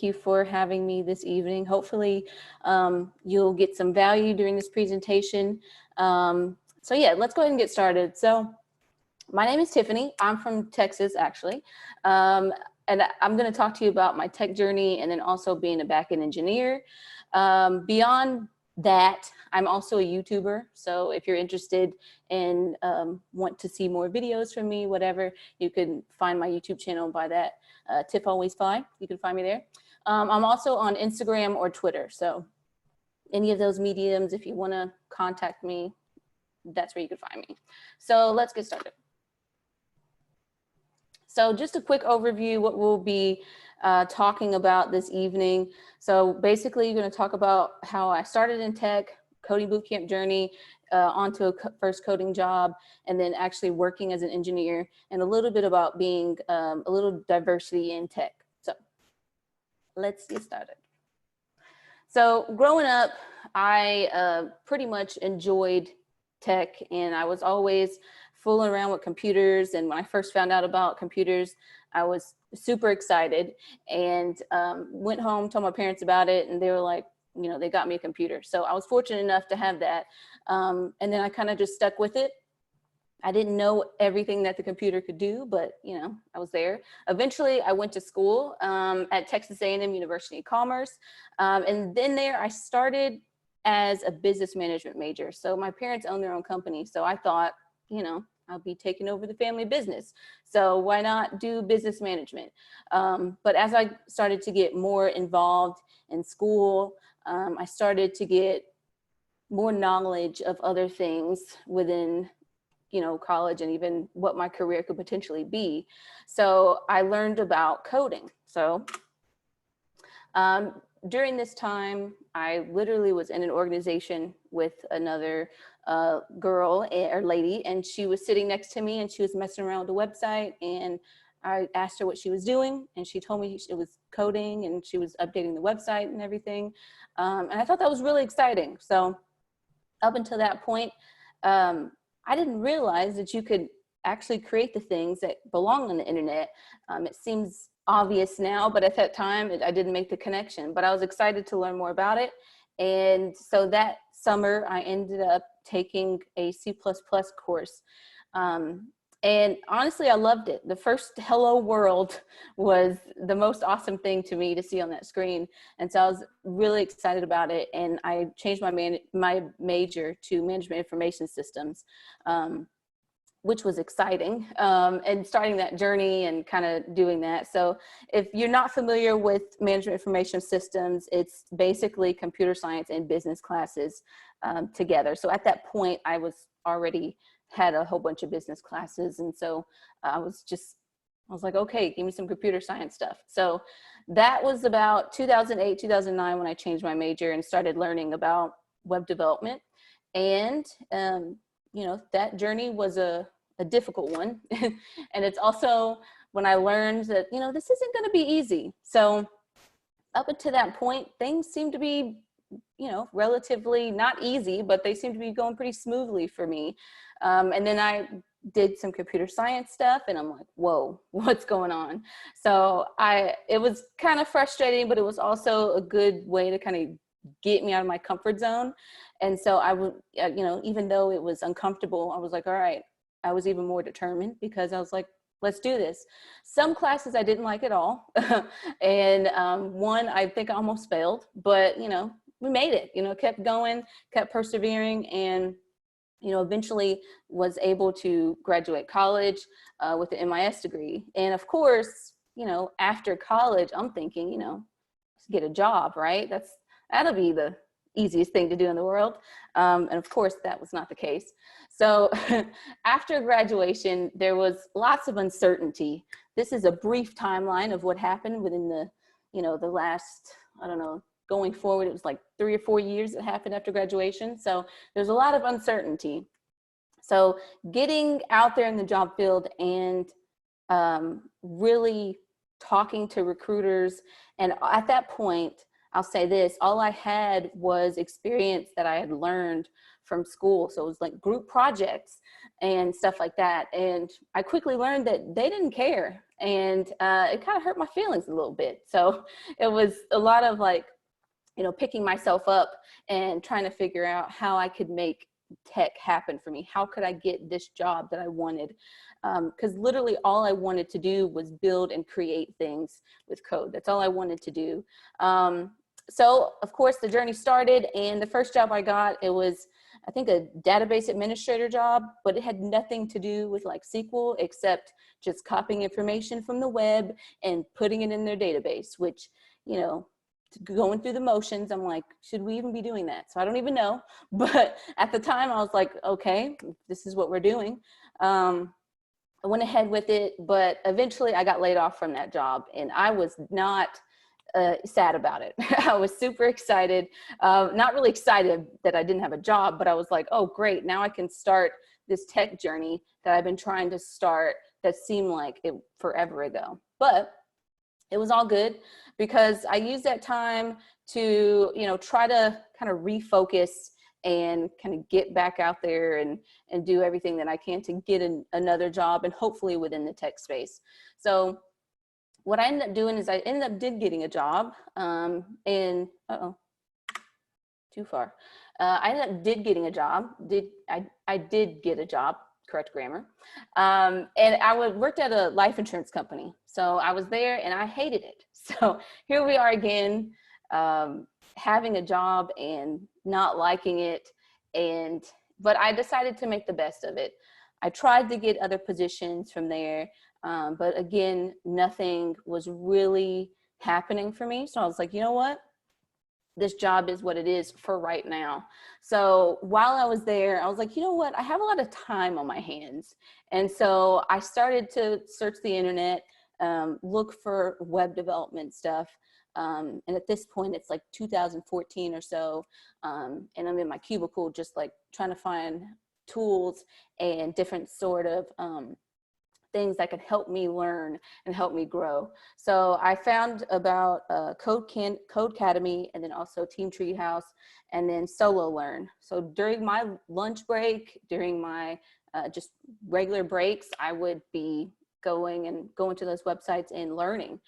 you for having me this evening. Hopefully you'll get some value during this presentation. So yeah, let's go ahead and get started. So my name is Tiffany. I'm from Texas, actually. And I'm going to talk to you about my tech journey and then also being a backend engineer. Beyond that, I'm also a YouTuber. So if you're interested and want to see more videos from me, whatever, you can find my YouTube channel by that. Tiff Always Fly. You can find me there. I'm also on Instagram or Twitter. So any of those mediums, if you want to contact me, that's where you can find me. So let's get started. So just a quick overview, what we'll be talking about this evening. So basically, you're going to talk about how I started in tech, coding bootcamp journey, onto a first coding job, and then actually working as an engineer, and a little bit about being a little diversity in tech. So let's get started. So growing up, I pretty much enjoyed tech, and I was always fooling around with computers. And when I first found out about computers, I was super excited and went home, told my parents about it, and they were like, you know, they got me a computer. So I was fortunate enough to have that. And then I kind of just stuck with it. I didn't know everything that the computer could do, but you know, I was there. Eventually, I went to school at Texas A&M University of Commerce. And then there I started as a business management major. So my parents own their own company. So I thought, you know, I'll be taking over the family business. So why not do business management? But as I started to get more involved in school, I started to get more knowledge of other things within, you know, college and even what my career could potentially be. So I learned about coding. So during this time, I literally was in an organization with another girl or lady, and she was sitting next to me and she was messing around with the website, and I asked her what she was doing, and she told me it was coding and she was updating the website and everything. And I thought that was really exciting. So up until that point, I didn't realize that you could actually create the things that belong on the internet. It seems obvious now, but at that time, I didn't make the connection, but I was excited to learn more about it. And so that summer, I ended up taking a C++ course. And honestly, I loved it. The first hello world was the most awesome thing to me to see on that screen. And so I was really excited about it. And I changed my major to management information systems, which was exciting, and starting that journey and kind of doing that. So if you're not familiar with management information systems, it's basically computer science and business classes together. So at that point, I was already had a whole bunch of business classes. And so I was like, okay, give me some computer science stuff. So that was about 2008, 2009 when I changed my major and started learning about web development. And, you know, that journey was a difficult one. And it's also when I learned that, you know, this isn't going to be easy. So up until that point, things seemed to be, you know, relatively not easy, but they seemed to be going pretty smoothly for me. And then I did some computer science stuff and I'm like, whoa, what's going on? So it was kind of frustrating, but it was also a good way to kind of get me out of my comfort zone. And so I would, you know, even though it was uncomfortable, I was like, all right, I was even more determined because I was like, let's do this. Some classes I didn't like at all. And one, I think I almost failed, but you know, we made it, you know, kept going, kept persevering, and, you know, eventually was able to graduate college with an MIS degree. And of course, you know, after college, I'm thinking, you know, get a job, right? That'll be the easiest thing to do in the world. And of course, that was not the case. So after graduation, there was lots of uncertainty. This is a brief timeline of what happened within the, you know, the last, I don't know, going forward, it was like 3 or 4 years that happened after graduation. So there's a lot of uncertainty. So getting out there in the job field and really talking to recruiters. And at that point, I'll say this, all I had was experience that I had learned from school. So it was like group projects and stuff like that. And I quickly learned that they didn't care. And it kind of hurt my feelings a little bit. So it was a lot of like, you know, picking myself up and trying to figure out how I could make tech happen for me. How could I get this job that I wanted? Because literally all I wanted to do was build and create things with code. That's all I wanted to do. So of course the journey started, and the first job I got, it was, I think, a database administrator job, but it had nothing to do with like SQL except just copying information from the web and putting it in their database, which, you know, going through the motions, I'm like, should we even be doing that? So I don't even know. But at the time I was like, okay, this is what we're doing. I went ahead with it, but eventually I got laid off from that job, and I was not sad about it. I was super excited, not really excited that I didn't have a job, but I was like, oh great, now I can start this tech journey that I've been trying to start that seemed like it forever ago. But it was all good because I used that time to, you know, try to kind of refocus and kind of get back out there and do everything that I can to get another job, and hopefully within the tech space. So what I ended up doing is I ended up getting a job in, too far. I ended up getting a job. I did get a job, correct grammar. And I worked at a life insurance company. So I was there and I hated it. So here we are again, having a job and not liking it. But I decided to make the best of it. I tried to get other positions from there, but again, nothing was really happening for me. So I was like, you know what? This job is what it is for right now. So while I was there, I was like, you know what? I have a lot of time on my hands. And so I started to search the internet, look for web development stuff. And at this point, it's like 2014 or so. And I'm in my cubicle, just like trying to find tools and different sort of things that could help me learn and help me grow. So I found about Codecademy, and then also Team Treehouse, and then Solo Learn. So during my lunch break, during my just regular breaks, I would be going to those websites and learning.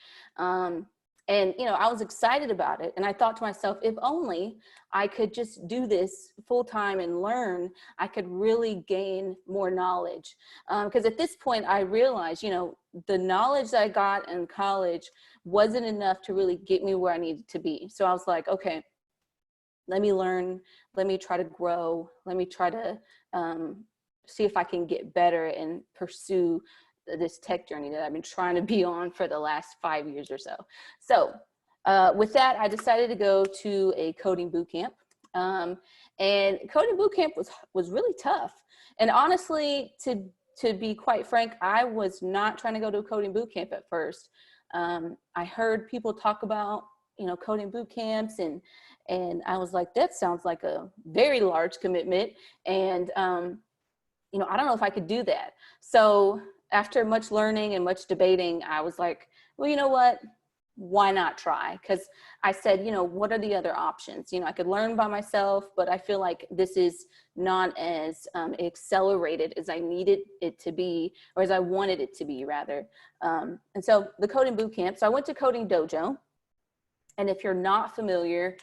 And, you know, I was excited about it. And I thought to myself, if only I could just do this full time and learn, I could really gain more knowledge. Because at this point I realized, you know, the knowledge that I got in college wasn't enough to really get me where I needed to be. So I was like, okay, let me learn, let me try to grow, let me try to see if I can get better and pursue this tech journey that I've been trying to be on for the last 5 years or so. So with that, I decided to go to a coding bootcamp. And coding bootcamp was really tough. And honestly, to be quite frank, I was not trying to go to a coding bootcamp at first. I heard people talk about, you know, coding boot camps, and I was like, that sounds like a very large commitment. And, you know, I don't know if I could do that. So after much learning and much debating, I was like, well, you know what? Why not try? Because I said, you know, what are the other options? You know, I could learn by myself, but I feel like this is not as accelerated as I needed it to be, or as I wanted it to be, rather. And so the coding bootcamp. So I went to Coding Dojo. And if you're not familiar,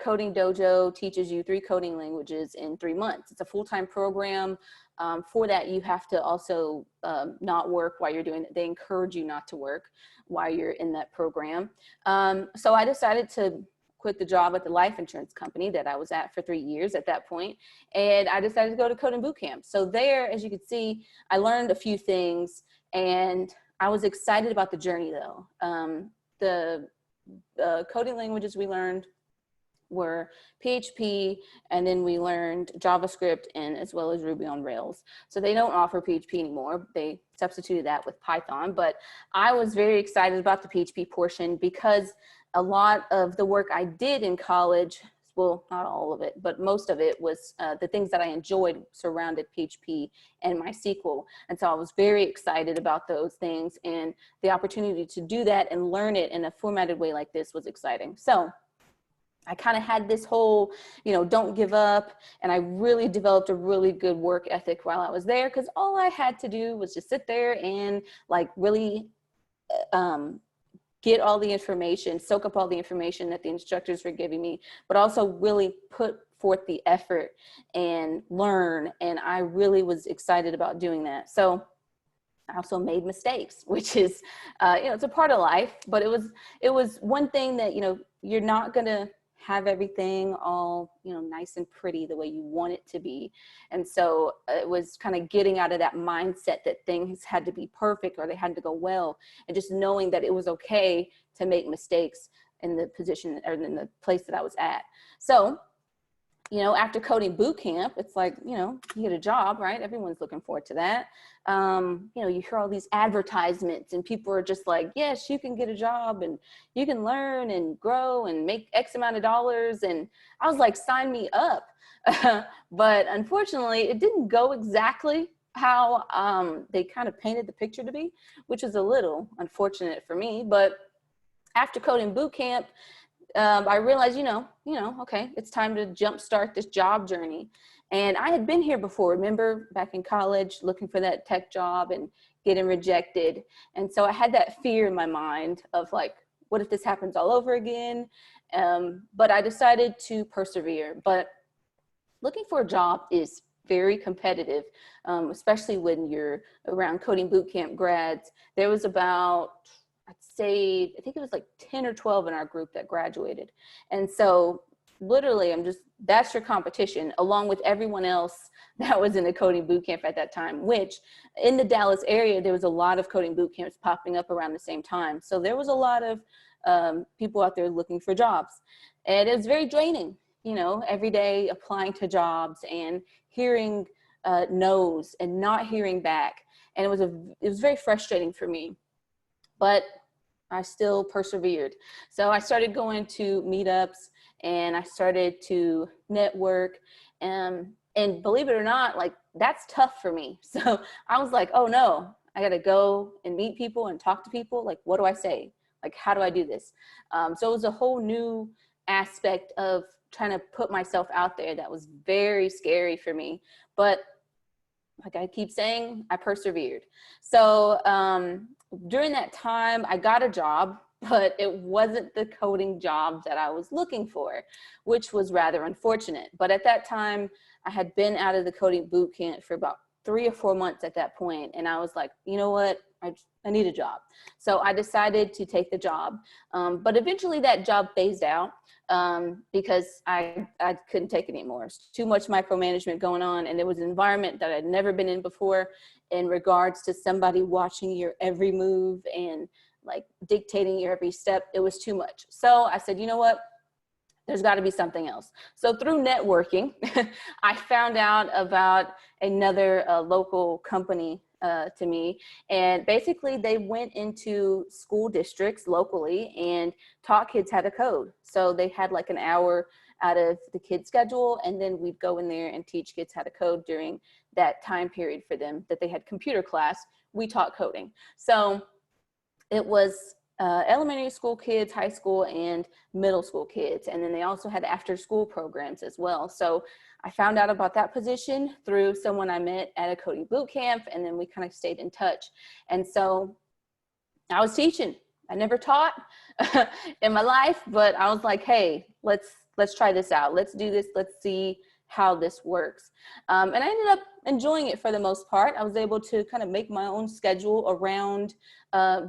Coding Dojo teaches you 3 coding languages in 3 months. It's a full-time program. For that, you have to also not work while you're doing it. They encourage you not to work while you're in that program. So I decided to quit the job at the life insurance company that I was at for 3 years at that point. And I decided to go to Coding Bootcamp. So there, as you can see, I learned a few things, and I was excited about the journey though. The coding languages we learned were PHP, and then we learned JavaScript, and as well as Ruby on Rails. So they don't offer PHP anymore. They substituted that with Python, but I was very excited about the PHP portion because a lot of the work I did in college, well, not all of it, but most of it was the things that I enjoyed surrounded PHP and MySql. And so I was very excited about those things, and the opportunity to do that and learn it in a formatted way like this was exciting. So I kind of had this whole, don't give up. And I really developed a really good work ethic while I was there, because all I had to do was just sit there and like really get all the information, soak up all the information that the instructors were giving me, but also really put forth the effort and learn. And I really was excited about doing that. So I also made mistakes, which is, it's a part of life, but it was one thing that, you're not going to have everything all, nice and pretty the way you want it to be. And so it was kind of getting out of that mindset that things had to be perfect or they had to go well, and just knowing that it was okay to make mistakes in the position or in the place that I was at. So, after coding boot camp, it's like, you get a job, right? Everyone's looking forward to that. You hear all these advertisements and people are just like, yes, you can get a job and you can learn and grow and make X amount of dollars. And I was like, sign me up. But unfortunately, it didn't go exactly how they kind of painted the picture to be, which is a little unfortunate for me. But after coding boot camp, I realized, okay, it's time to jumpstart this job journey. And I had been here before, remember, back in college, looking for that tech job and getting rejected. And so I had that fear in my mind of like, what if this happens all over again? But I decided to persevere. But looking for a job is very competitive, especially when you're around coding bootcamp grads. There was about, I think it was like 10 or 12 in our group that graduated. And so literally that's your competition, along with everyone else that was in the coding bootcamp at that time, which in the Dallas area, there was a lot of coding bootcamps popping up around the same time. So there was a lot of people out there looking for jobs, and it was very draining, every day applying to jobs and hearing no's and not hearing back. And it was very frustrating for me. But I still persevered. So I started going to meetups and I started to network, and believe it or not, like that's tough for me. So I was like, oh no, I got to go and meet people and talk to people. Like, what do I say? Like, how do I do this? So it was a whole new aspect of trying to put myself out there that was very scary for me. But like I keep saying, I persevered. So during that time, I got a job, but it wasn't the coding job that I was looking for, which was rather unfortunate. But at that time, I had been out of the coding boot camp for about 3 or 4 months at that point. And I was like, you know what? I need a job. So I decided to take the job. But eventually that job phased out because I couldn't take it anymore. It's too much micromanagement going on. And there was an environment that I'd never been in before in regards to somebody watching your every move and like dictating your every step. It was too much. So I said, you know what? There's got to be something else. So through networking, I found out about another local company to me. And basically they went into school districts locally and taught kids how to code. So they had like an hour out of the kids' schedule, and then we'd go in there and teach kids how to code during that time period for them that they had computer class. We taught coding. So it was elementary school kids, high school, and middle school kids. And then they also had after school programs as well. So I found out about that position through someone I met at a coding boot camp, and then we kind of stayed in touch. And so I was teaching. I never taught in my life, but I was like, hey, let's try this out. Let's do this. Let's see how this works. And I ended up enjoying it for the most part. I was able to kind of make my own schedule around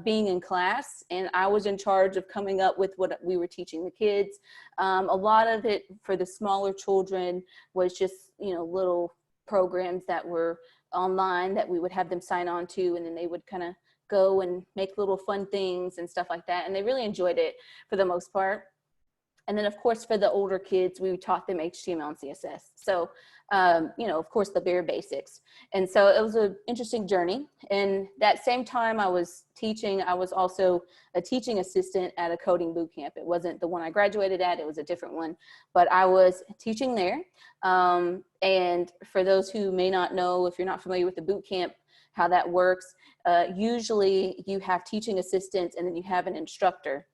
being in class, and I was in charge of coming up with what we were teaching the kids. A lot of it for the smaller children was just, little programs that were online that we would have them sign on to, and then they would kind of go and make little fun things and stuff like that. And they really enjoyed it for the most part. And then of course, for the older kids, we taught them HTML and CSS. So, of course, the bare basics. And so it was an interesting journey. And that same time I was teaching, I was also a teaching assistant at a coding boot camp. It wasn't the one I graduated at, it was a different one, but I was teaching there. And for those who may not know, if you're not familiar with the boot camp, how that works, usually you have teaching assistants and then you have an instructor.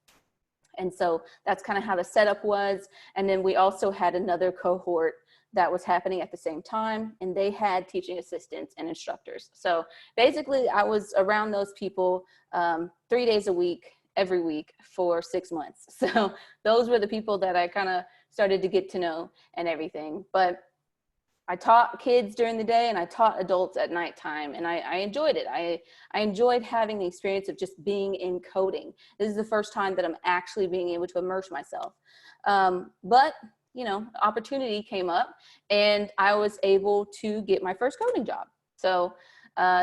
And so that's kind of how the setup was. And then we also had another cohort that was happening at the same time, and they had teaching assistants and instructors. So basically I was around those people 3 days a week, every week for 6 months. So those were the people that I kind of started to get to know and everything. But I taught kids during the day and I taught adults at nighttime, and I enjoyed it. I enjoyed having the experience of just being in coding. This is the first time that I'm actually being able to immerse myself. But you know, opportunity came up and I was able to get my first coding job. So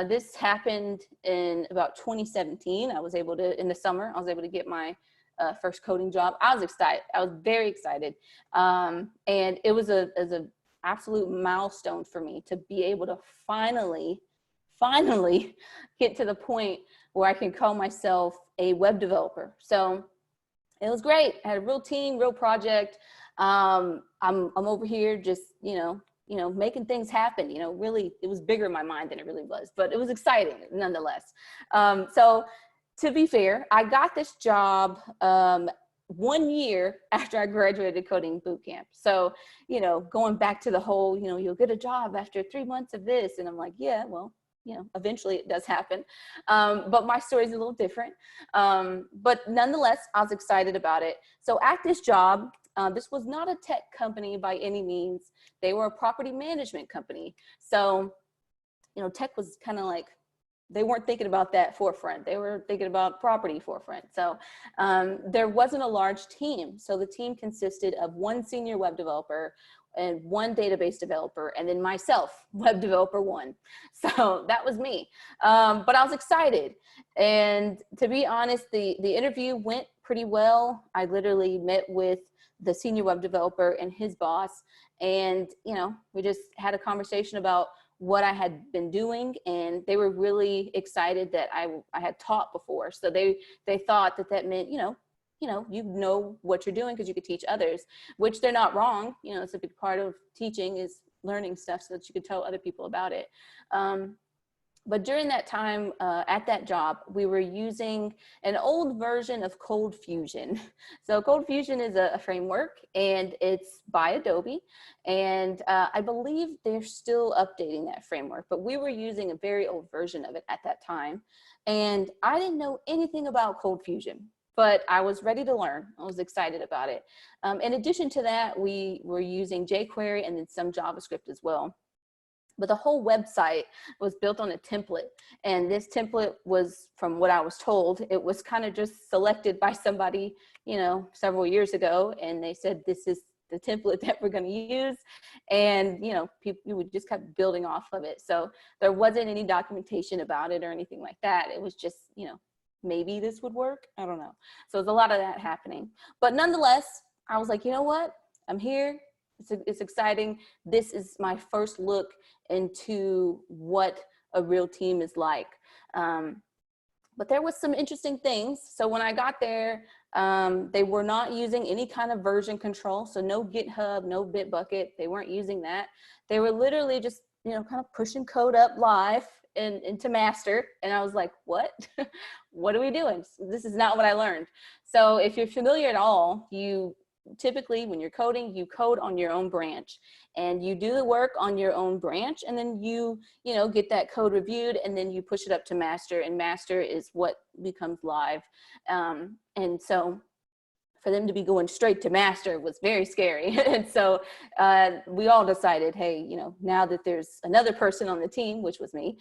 this happened in about 2017. I was able to, in the summer, I was able to get my first coding job. I was excited. I was very excited. And it was a absolute milestone for me to be able to finally get to the point where I can call myself a web developer. So it was great. I had a real team, real project. I'm over here just, you know, making things happen, you know, really, it was bigger in my mind than it really was, but it was exciting nonetheless. So to be fair, I got this job 1 year after I graduated coding bootcamp. So, you know, going back to the whole, you know, you'll get a job after 3 months of this. And I'm like, yeah, well, you know, eventually it does happen. But my story is a little different. But nonetheless, I was excited about it. So at this job, this was not a tech company by any means. They were a property management company. So, you know, tech was kind of like, they weren't thinking about that forefront. They were thinking about property forefront. So there wasn't a large team. So the team consisted of 1 senior web developer and 1 database developer, and then myself, web developer 1. So that was me. But I was excited. And to be honest, the interview went pretty well. I literally met with the senior web developer and his boss. And, you know, we just had a conversation about what I had been doing, and they were really excited that I had taught before. So they thought that meant, you know what you're doing because you could teach others, which they're not wrong. You know, it's a big part of teaching is learning stuff so that you could tell other people about it. But during that time at that job, we were using an old version of Cold Fusion. So Cold Fusion is a framework, and it's by Adobe. And I believe they're still updating that framework, but we were using a very old version of it at that time. And I didn't know anything about Cold Fusion, but I was ready to learn. I was excited about it. In addition to that, we were using jQuery and then some JavaScript as well. But the whole website was built on a template. And this template was, from what I was told, it was kind of just selected by somebody, you know, several years ago. And they said, this is the template that we're going to use. And, you know, people would just kept building off of it. So there wasn't any documentation about it or anything like that. It was just, you know, maybe this would work. I don't know. So there's a lot of that happening. But nonetheless, I was like, you know what? I'm here. It's exciting. This is my first look into what a real team is like. But there was some interesting things. So when I got there, they were not using any kind of version control. So no GitHub, no Bitbucket. They weren't using that. They were literally just, you know, kind of pushing code up live into master. And I was like, what? What are we doing? This is not what I learned. So if you're familiar at all, you typically, when you're coding, you code on your own branch, and you do the work on your own branch, and then you know, get that code reviewed, and then you push it up to master, and master is what becomes live. And so for them to be going straight to master was very scary. And so we all decided, hey, you know, now that there's another person on the team, which was me,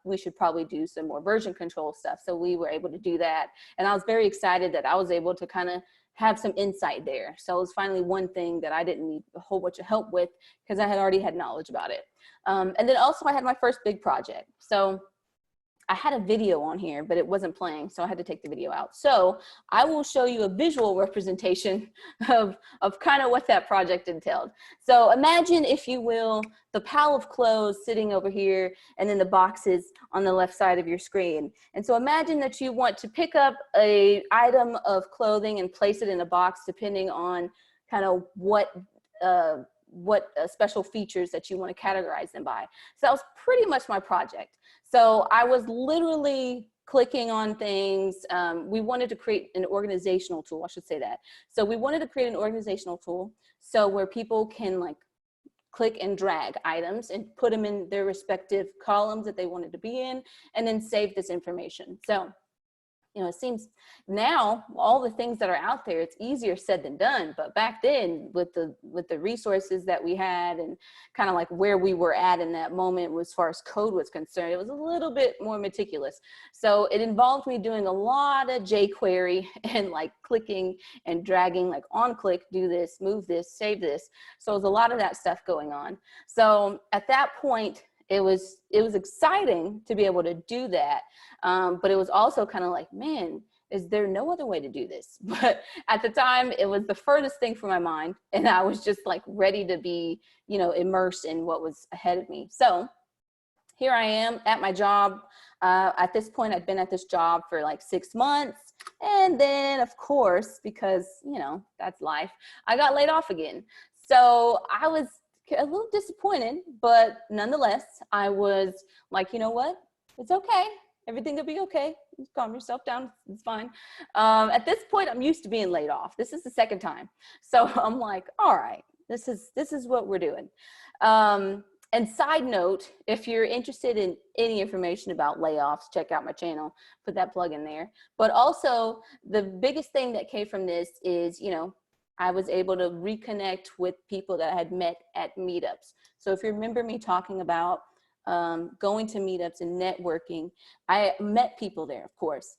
we should probably do some more version control stuff. So we were able to do that. And I was very excited that I was able to kind of have some insight there. So it was finally one thing that I didn't need a whole bunch of help with because I had already had knowledge about it. And then also I had my first big project. So I had a video on here, but it wasn't playing, so I had to take the video out. So I will show you a visual representation of kind of what that project entailed. So imagine, if you will, the pile of clothes sitting over here, and then the boxes on the left side of your screen. And so imagine that you want to pick up an item of clothing and place it in a box, depending on kind of what special features that you want to categorize them by. So that was pretty much my project. So I was literally clicking on things. We wanted to create an organizational tool, I should say that. So we wanted to create an organizational tool so where people can like click and drag items and put them in their respective columns that they wanted to be in, and then save this information. So, you know, it seems now all the things that are out there, it's easier said than done. But back then with the resources that we had and kind of like where we were at in that moment as far as code was concerned, it was a little bit more meticulous. So it involved me doing a lot of jQuery and like clicking and dragging, like on click, do this, move this, save this. So it was a lot of that stuff going on. So at that point, it was exciting to be able to do that. But it was also kind of like, man, is there no other way to do this? But at the time, it was the furthest thing from my mind. And I was just like ready to be, you know, immersed in what was ahead of me. So here I am at my job. At this point, I'd been at this job for like 6 months. And then, of course, because, you know, that's life, I got laid off again. So I was a little disappointed, but nonetheless, I was like, you know what? It's okay. Everything will be okay. Just calm yourself down. It's fine. At this point, I'm used to being laid off. This is the second time. So I'm like, all right, this is what we're doing. And side note, if you're interested in any information about layoffs, check out my channel, put that plug in there. But also the biggest thing that came from this is, you know, I was able to reconnect with people that I had met at meetups. So if you remember me talking about going to meetups and networking, I met people there, of course.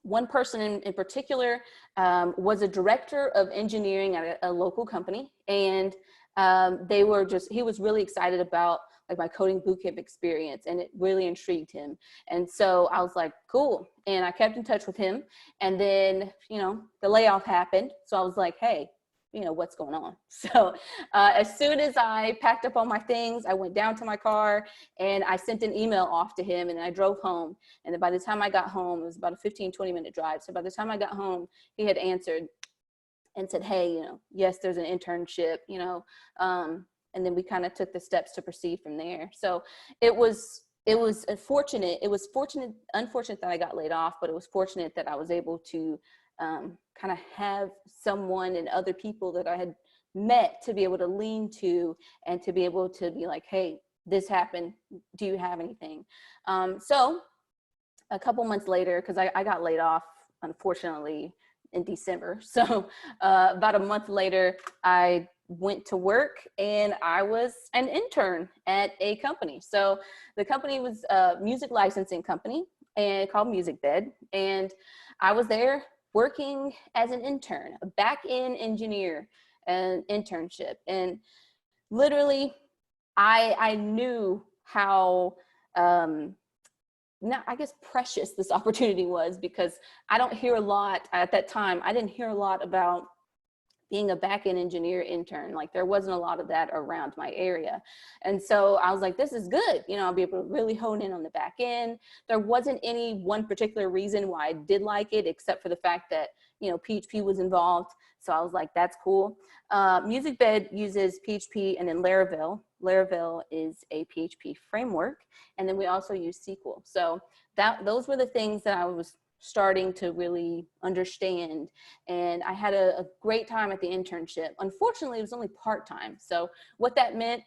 One person in particular was a director of engineering at a local company, and he was really excited about like my coding bootcamp experience, and it really intrigued him. And so I was like, cool. And I kept in touch with him. And then, you know, the layoff happened. So I was like, hey, you know, what's going on? So as soon as I packed up all my things, I went down to my car and I sent an email off to him, and I drove home. And then by the time I got home, it was about a 15-20 minute drive. So by the time I got home, he had answered and said, hey, you know, yes, there's an internship, you know, and then we kind of took the steps to proceed from there. So it was unfortunate that I got laid off, but it was fortunate that I was able to kind of have someone and other people that I had met to be able to lean to and to be able to be like, hey, this happened. Do you have anything? So a couple months later, because I got laid off, unfortunately, in December. So about a month later, I went to work and I was an intern at a company. So the company was a music licensing company and called Musicbed. And I was there working as an intern, a back-end engineer, an internship. And literally I knew how, I guess precious this opportunity was, because I don't hear a lot at that time. I didn't hear a lot about being a back-end engineer intern. Like there wasn't a lot of that around my area. And so I was like, this is good. You know, I'll be able to really hone in on the back end. There wasn't any one particular reason why I did like it, except for the fact that, you know, PHP was involved. So I was like, that's cool. Musicbed uses PHP and then Laravel. Laravel is a PHP framework. And then we also use SQL. So those were the things that I was starting to really understand. And I had a great time at the internship. Unfortunately, it was only part-time. So what that meant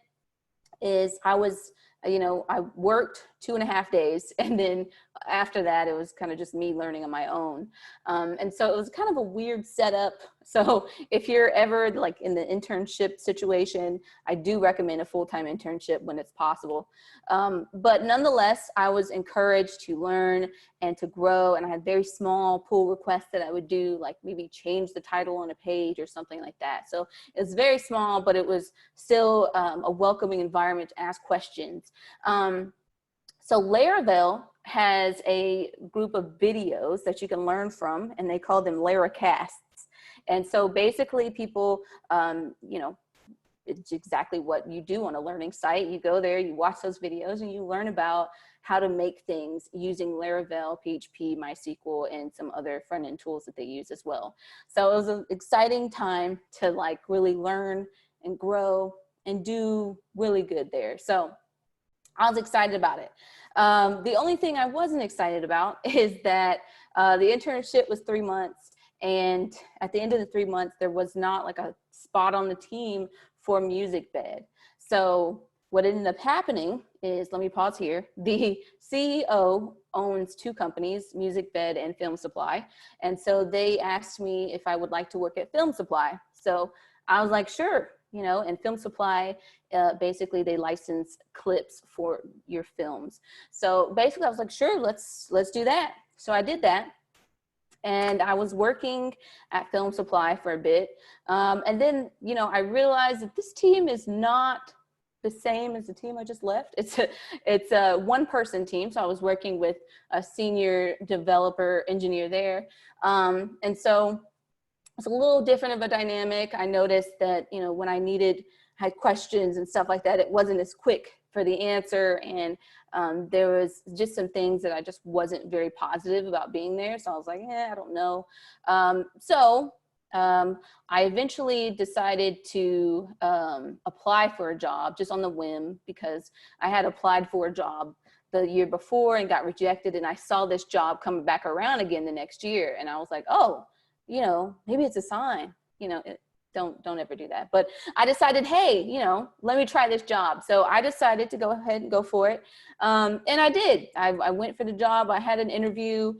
is I was, you know, I worked 2.5 days, and then after that, it was kind of just me learning on my own. And so it was kind of a weird setup. So if you're ever like in the internship situation, I do recommend a full-time internship when it's possible. But nonetheless, I was encouraged to learn and to grow. And I had very small pull requests that I would do, like maybe change the title on a page or something like that. So it was very small, but it was still a welcoming environment to ask questions. So Laravel has a group of videos that you can learn from, and they call them Laracasts. And so basically people, you know, it's exactly what you do on a learning site. You go there, you watch those videos, and you learn about how to make things using Laravel, PHP, MySql, and some other front-end tools that they use as well. So it was an exciting time to like really learn and grow and do really good there. So I was excited about it. The only thing I wasn't excited about is that the internship was 3 months. And at the end of the 3 months, there was not like a spot on the team for Musicbed. So what ended up happening is, let me pause here. The CEO owns 2 companies, Musicbed and Film Supply. And so they asked me if I would like to work at Film Supply. So I was like, sure, you know, and Film Supply, basically they license clips for your films. So basically I was like, sure, let's do that. So I did that. And I was working at Film Supply for a bit. And then, you know, I realized that this team is not the same as the team I just left. It's a one-person team. So I was working with a senior developer engineer there. And so it's a little different of a dynamic. I noticed that, you know, when I had questions and stuff like that, it wasn't as quick for the answer. And there was just some things that I just wasn't very positive about being there. So I was like, I don't know. I eventually decided to apply for a job just on the whim, because I had applied for a job the year before and got rejected. And I saw this job coming back around again the next year. And I was like, oh, you know, maybe it's a sign, you know, don't ever do that. But I decided, hey, you know, let me try this job. So I decided to go ahead and go for it. And I did. I went for the job. I had an interview.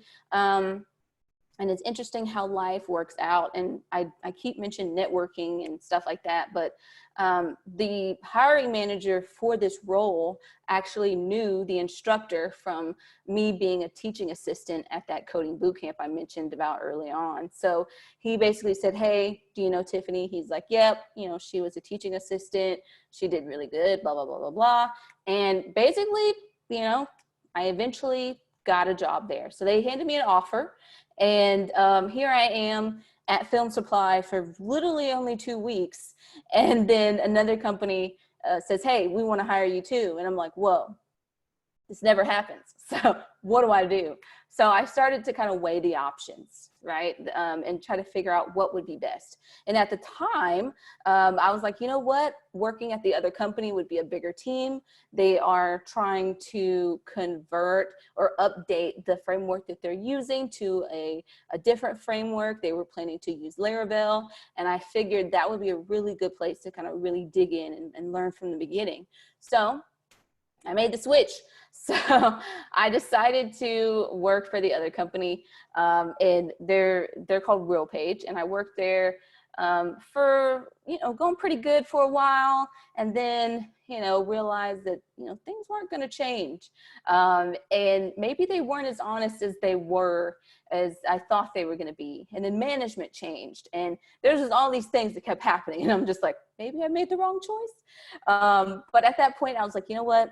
And it's interesting how life works out. And I keep mentioning networking and stuff like that, but the hiring manager for this role actually knew the instructor from me being a teaching assistant at that coding bootcamp I mentioned about early on. So he basically said, hey, do you know Tiffany? He's like, yep, you know, she was a teaching assistant. She did really good, blah, blah, blah, blah, blah. And basically, you know, I eventually got a job there. So they handed me an offer. And here I am at Film Supply for literally only 2 weeks. And then another company says, hey, we want to hire you too. And I'm like, whoa, this never happens. So what do I do? So I started to kind of weigh the options, right? And try to figure out what would be best. And at the time, I was like, you know what? Working at the other company would be a bigger team. They are trying to convert or update the framework that they're using to a different framework. They were planning to use Laravel. And I figured that would be a really good place to kind of really dig in and learn from the beginning. So I made the switch. So I decided to work for the other company, and they're called RealPage, and I worked there for, you know, going pretty good for a while, and then, you know, realized that, you know, things weren't going to change, and maybe they weren't as honest as they were as I thought they were going to be. And then management changed, and there's just all these things that kept happening, and I'm just like, maybe I made the wrong choice. But at that point, I was like, you know what?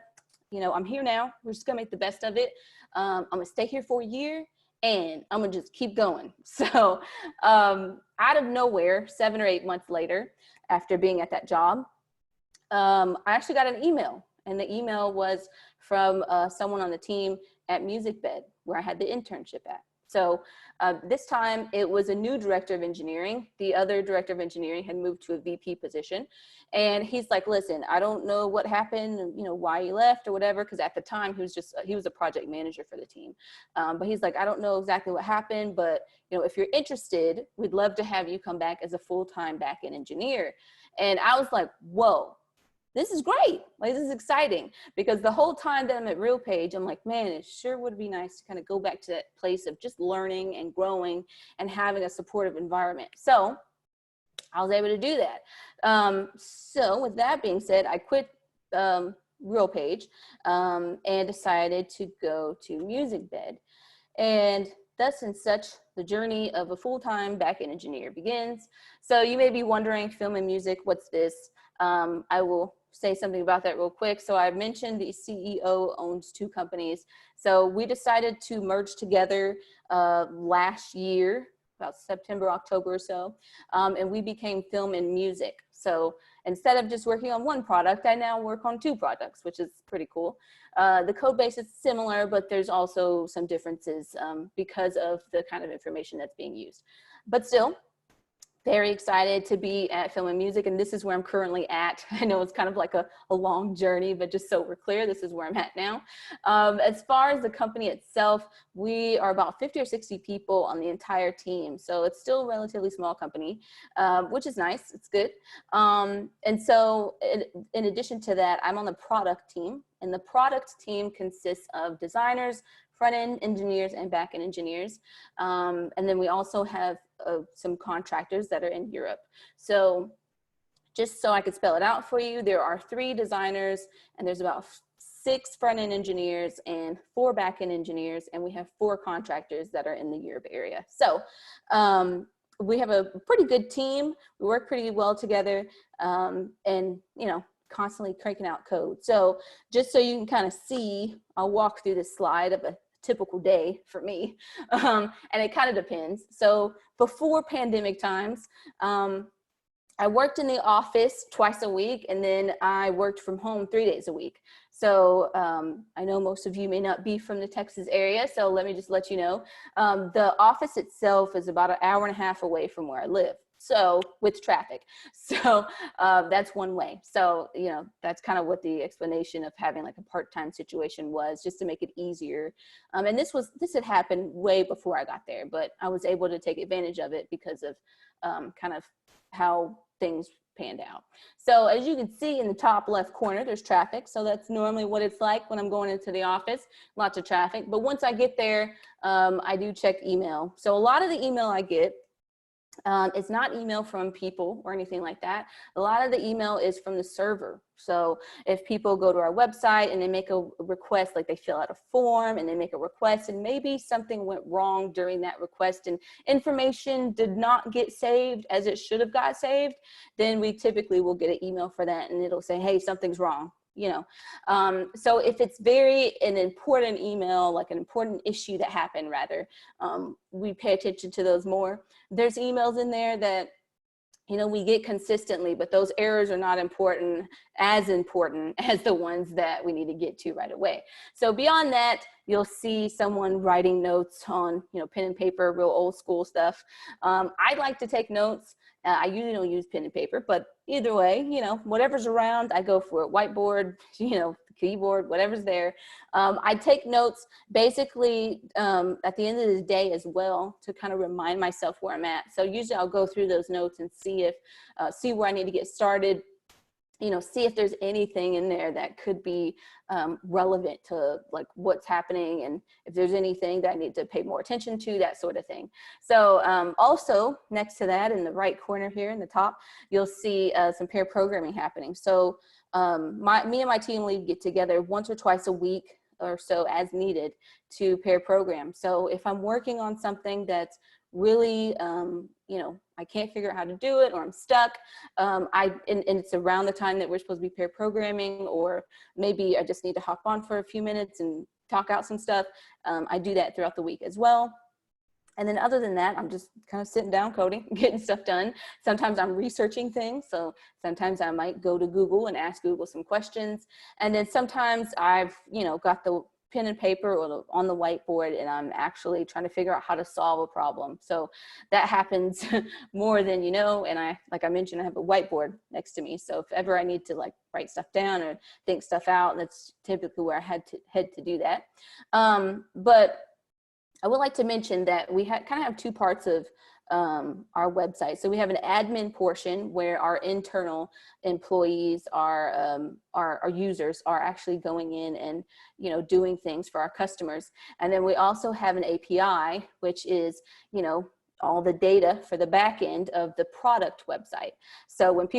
You know, I'm here now. We're just gonna make the best of it. I'm gonna stay here for a year, and I'm gonna just keep going. So out of nowhere, 7 or 8 months later, after being at that job, I actually got an email, and the email was from someone on the team at Musicbed, where I had the internship at. So this time it was a new director of engineering. The other director of engineering had moved to a VP position. And he's like, listen, I don't know what happened, you know, why you left or whatever. Cause at the time he was a project manager for the team. But he's like, I don't know exactly what happened, but you know, if you're interested, we'd love to have you come back as a full-time backend engineer. And I was like, whoa. This is great. Like, this is exciting, because the whole time that I'm at RealPage, I'm like, man, it sure would be nice to kind of go back to that place of just learning and growing and having a supportive environment. So I was able to do that. So with that being said, I quit RealPage and decided to go to Musicbed. And thus and such, the journey of a full-time backend engineer begins. So you may be wondering, film and music, what's this? I will say something about that real quick. So I mentioned the CEO owns 2 companies. So we decided to merge together last year, about September, October or so, and we became Film and Music. So instead of just working on one product, I now work on 2 products, which is pretty cool. The code base is similar, but there's also some differences because of the kind of information that's being used. But still, Very excited to be at Film and Music, and this is where I'm currently at. I know it's kind of like a long journey, but just so we're clear, this is where I'm at now. As far as the company itself, we are about 50 or 60 people on the entire team. So it's still a relatively small company, which is nice, it's good. And so in addition to that, I'm on the product team, and the product team consists of designers, front-end engineers, and back-end engineers. And then we also have some contractors that are in Europe. So just so I could spell it out for you, there are 3 designers, and there's about 6 front-end engineers and 4 back-end engineers, and we have 4 contractors that are in the Europe area. So we have a pretty good team. We work pretty well together, and you know, constantly cranking out code. So just so you can kind of see, I'll walk through this slide of a typical day for me, and it kind of depends. So before pandemic times, I worked in the office twice a week, and then I worked from home 3 days a week. So I know most of you may not be from the Texas area, so let me just let you know. The office itself is about an hour and a half away from where I live. So with traffic, so that's one way. So, you know, that's kind of what the explanation of having like a part-time situation was, just to make it easier. And this had happened way before I got there, but I was able to take advantage of it because of kind of how things panned out. So as you can see in the top left corner, there's traffic. So that's normally what it's like when I'm going into the office, lots of traffic. But once I get there, I do check email. So a lot of the email I get, it's not email from people or anything like that. A lot of the email is from the server. So if people go to our website and they make a request, like they fill out a form and they make a request, and maybe something went wrong during that request and information did not get saved as it should have got saved, then we typically will get an email for that, and it'll say, hey, something's wrong. You know, so if it's an important email, like an important issue that happened rather, we pay attention to those more. There's emails in there that, you know, we get consistently, but those errors are not as important as the ones that we need to get to right away. So beyond that, you'll see someone writing notes on, you know, pen and paper, real old school stuff. I like to take notes. I usually don't use pen and paper, but either way, you know, whatever's around, I go for it. Whiteboard, you know, keyboard, whatever's there. I take notes basically at the end of the day as well, to kind of remind myself where I'm at. So usually I'll go through those notes and see where I need to get started, you know, see if there's anything in there that could be relevant to like what's happening, and if there's anything that I need to pay more attention to, that sort of thing. So also next to that, in the right corner here in the top, you'll see some pair programming happening. So me and my team lead get together once or twice a week or so as needed to pair program. So if I'm working on something that's really, you know, I can't figure out how to do it, or I'm stuck, and it's around the time that we're supposed to be pair programming, or maybe I just need to hop on for a few minutes and talk out some stuff, I do that throughout the week as well. And then other than that, I'm just kind of sitting down coding, getting stuff done. Sometimes I'm researching things. So sometimes I might go to Google and ask Google some questions. And then sometimes I've, you know, got the pen and paper or on the whiteboard, and I'm actually trying to figure out how to solve a problem. So that happens more than you know. And like I mentioned, I have a whiteboard next to me. So if ever I need to like write stuff down or think stuff out, that's typically where I head to do that. But I would like to mention that we kind of have 2 parts of our website. So we have an admin portion where our internal employees, our users, are actually going in and, you know, doing things for our customers. And then we also have an API, which is, you know, all the data for the back end of the product website. So when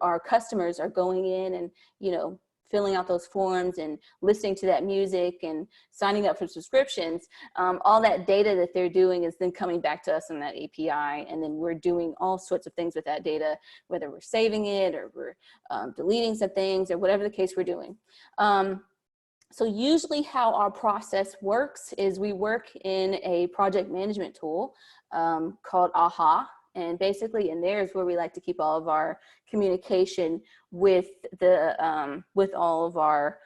our customers are going in and, you know, filling out those forms and listening to that music and signing up for subscriptions, all that data that they're doing is then coming back to us on that API. And then we're doing all sorts of things with that data, whether we're saving it or we're deleting some things or whatever the case we're doing. So usually how our process works is we work in a project management tool called AHA. And basically in there is where we like to keep all of our communication with all of our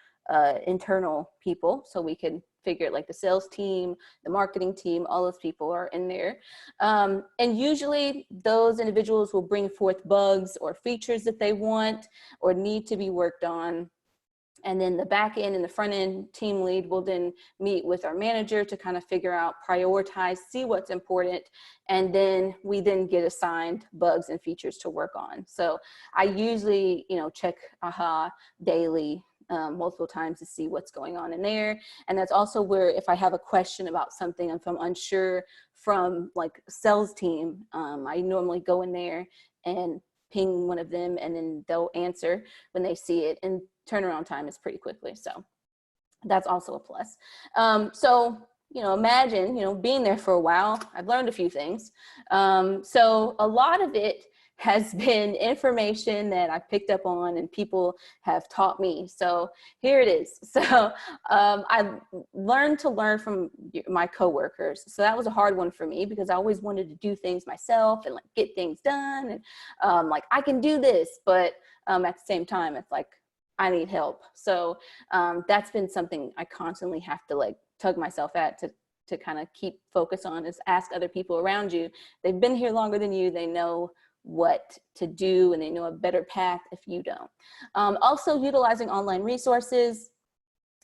internal people, so we can figure it, like the sales team, the marketing team, all those people are in there. And usually those individuals will bring forth bugs or features that they want or need to be worked on. And then the back end and the front end team lead will then meet with our manager to kind of figure out, prioritize, see what's important. And then we then get assigned bugs and features to work on. So I usually, check AHA daily, multiple times to see what's going on in there. And that's also where, if I have a question about something, if I'm unsure from like sales team, I normally go in there and ping one of them, and then they'll answer when they see it, and turnaround time is pretty quickly. So that's also a plus. So, imagine, being there for a while, I've learned a few things. So a lot of it has been information that I picked up on and people have taught me. So here it is. So I learned to learn from my coworkers. So that was a hard one for me because I always wanted to do things myself and like get things done. And like, I can do this, but at the same time, it's like, I need help. So that's been something I constantly have to like tug myself at to kind of keep focus on, is ask other people around you. They've been here longer than you. They know what to do and they know a better path if you don't. Also utilizing online resources.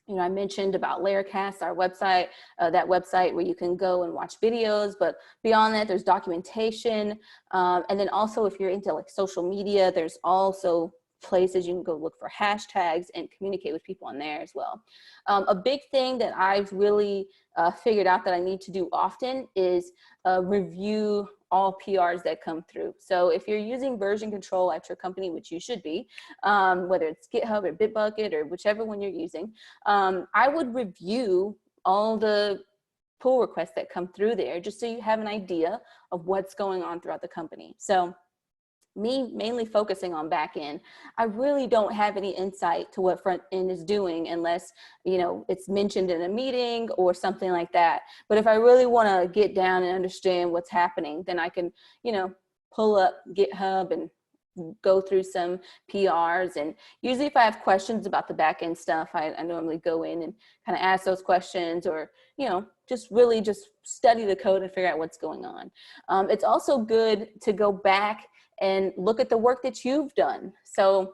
I mentioned about Laracast, our website, that website where you can go and watch videos, but beyond that, there's documentation. And then also if you're into like social media, there's also places you can go look for hashtags and communicate with people on there as well. A big thing that I've really figured out that I need to do often is review all PRs that come through. So if you're using version control at your company, which you should be, whether it's GitHub or Bitbucket or whichever one you're using, I would review all the pull requests that come through there, just so you have an idea of what's going on throughout the company. So me mainly focusing on back end, I really don't have any insight to what front end is doing unless, it's mentioned in a meeting or something like that. But if I really want to get down and understand what's happening, then I can, pull up GitHub and go through some PRs. And usually if I have questions about the back end stuff, I normally go in and kind of ask those questions, or, just really just study the code and figure out what's going on. It's also good to go back and look at the work that you've done. So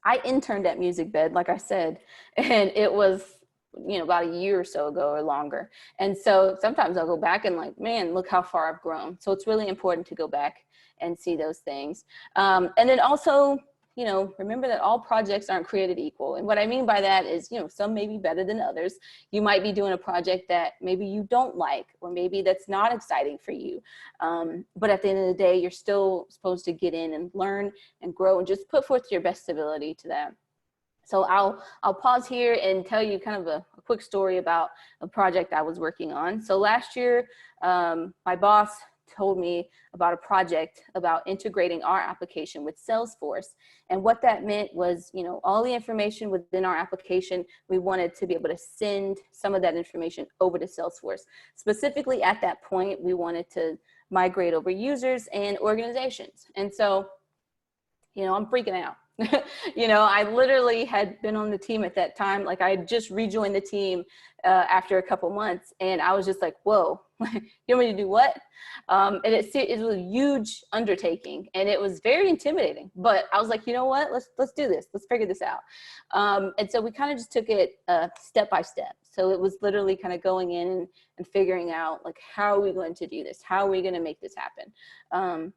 I interned at Musicbed, like I said, and it was, about a year or so ago or longer. And so sometimes I'll go back and like, man, look how far I've grown. So it's really important to go back and see those things. And then also, remember that all projects aren't created equal. And what I mean by that is, some may be better than others. You might be doing a project that maybe you don't like, or maybe that's not exciting for you. But at the end of the day, you're still supposed to get in and learn and grow and just put forth your best ability to that. So I'll pause here and tell you kind of a quick story about a project I was working on. So last year, my boss told me about a project about integrating our application with Salesforce. And what that meant was, all the information within our application, we wanted to be able to send some of that information over to Salesforce. Specifically at that point, we wanted to migrate over users and organizations. And so, I'm freaking out. I literally had been on the team at that time. Like I had just rejoined the team after a couple months, and I was just like, whoa, you want me to do what? And it was a huge undertaking, and it was very intimidating, but I was like, you know what, let's do this. Let's figure this out. And so we kind of just took it step by step. So it was literally kind of going in and figuring out like, how are we going to do this? How are we going to make this happen?